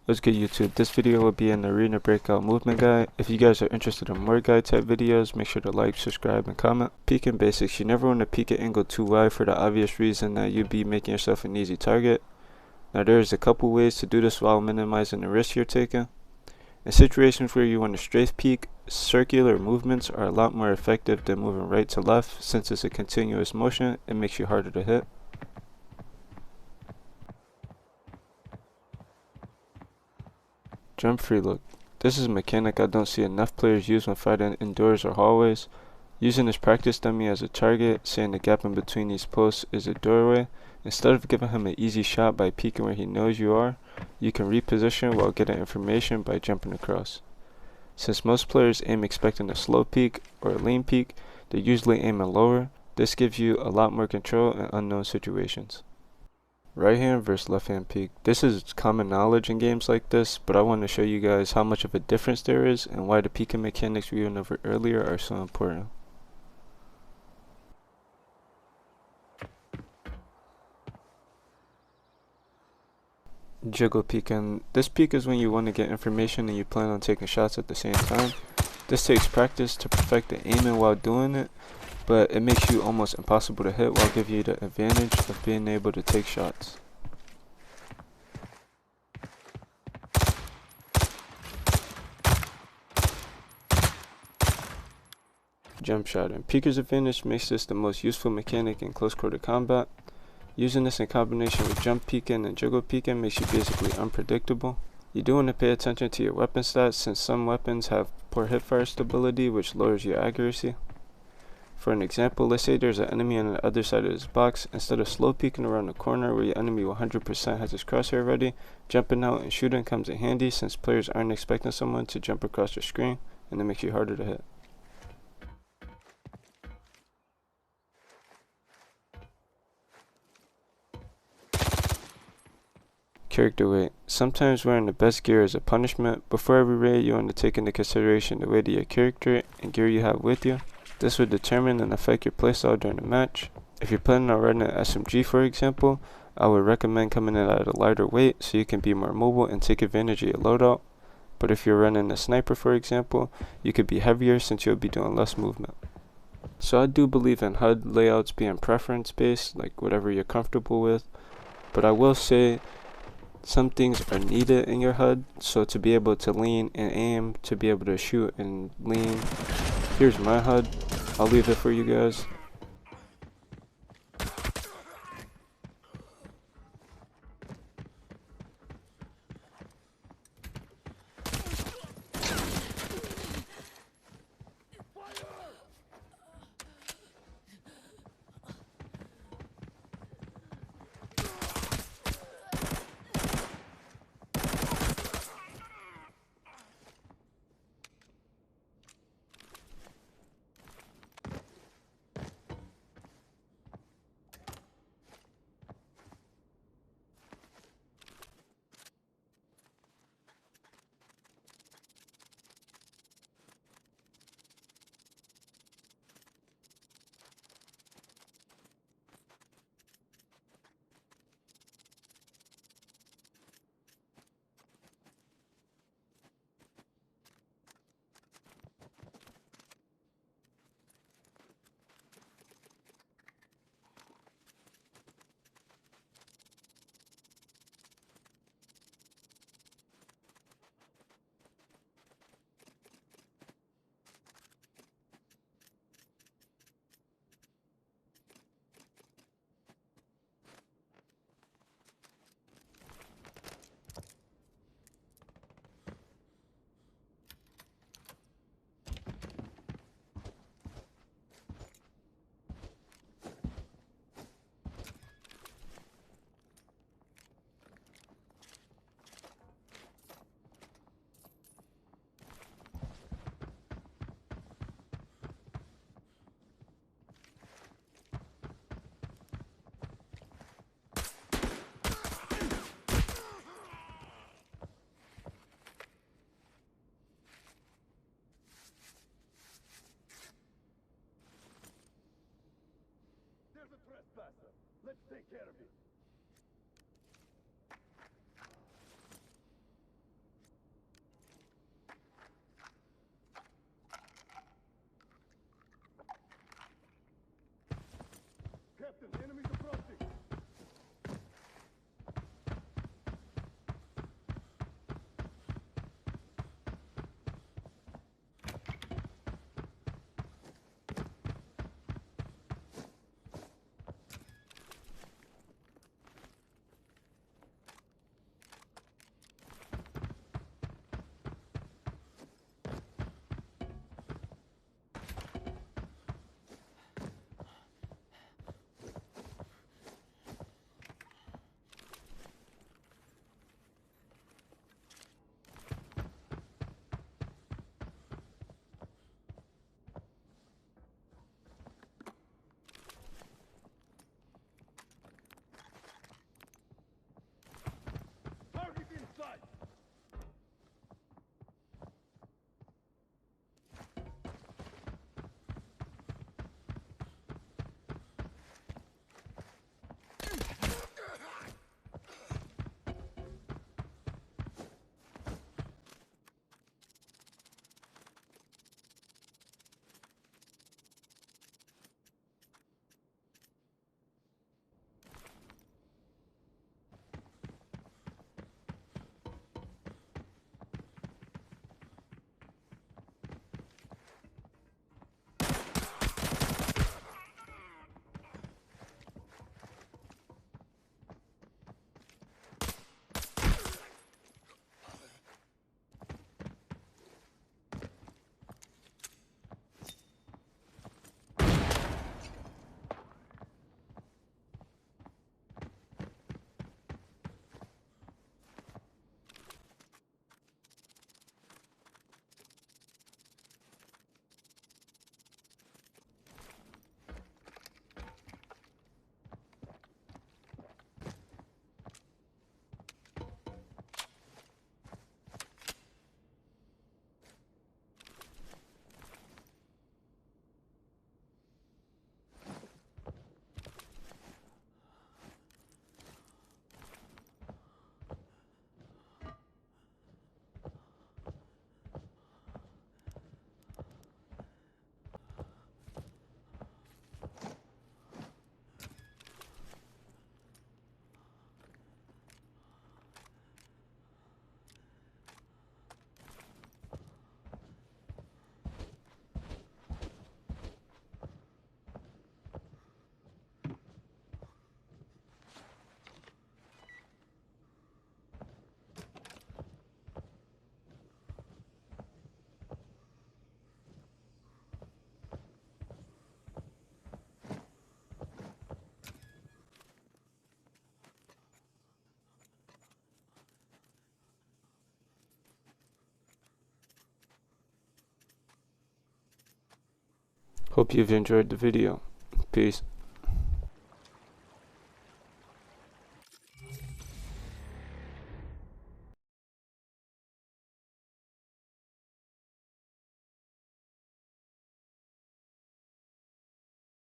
What's good, YouTube? This video will be an arena breakout movement guide. If you guys are interested in more guide type videos, make sure to like, subscribe, and comment. Peeking basics. You never want to peek an angle too wide for the obvious reason that you'd be making yourself an easy target. Now there's a couple ways to do this while minimizing the risk you're taking. In situations where you want to strafe peek, circular movements are a lot more effective than moving right to left. Since it's a continuous motion, it makes you harder to hit. Jump free look. This is a mechanic I don't see enough players use when fighting indoors or hallways. Using this practice dummy as a target, saying the gap in between these posts is a doorway, instead of giving him an easy shot by peeking where he knows you are, you can reposition while getting information by jumping across. Since most players aim expecting a slow peek or a lean peek, they're usually aiming lower. This gives you a lot more control in unknown situations. Right hand versus left hand peek. This is common knowledge in games like this, but I want to show you guys how much of a difference there is and why the peeking mechanics we went over earlier are so important. Jiggle peeking. This peek is when you want to get information and you plan on taking shots at the same time. This takes practice to perfect the aiming while doing it, but it makes you almost impossible to hit while giving you the advantage of being able to take shots. Jump shot. And peeker's advantage makes this the most useful mechanic in close quarter combat. Using this in combination with jump peeking and jiggle peeking makes you basically unpredictable. You do want to pay attention to your weapon stats since some weapons have poor hipfire stability, which lowers your accuracy. For an example, let's say there's an enemy on the other side of this box. Instead of slow peeking around the corner where your enemy 100% has his crosshair ready, jumping out and shooting comes in handy since players aren't expecting someone to jump across the screen, and it makes you harder to hit. Character weight. Sometimes wearing the best gear is a punishment. Before every raid, you want to take into consideration the weight of your character and gear you have with you. This would determine and affect your playstyle during the match. If you're planning on running an SMG, for example, I would recommend coming in at a lighter weight so you can be more mobile and take advantage of your loadout. But if you're running a sniper, for example, you could be heavier since you'll be doing less movement. So I do believe in HUD layouts being preference based, like whatever you're comfortable with. But I will say some things are needed in your HUD, so to be able to lean and aim, to be able to shoot and lean. Here's my HUD. I'll leave it for you guys. There's a trespasser. Let's take care of it. Hope you've enjoyed the video. Peace.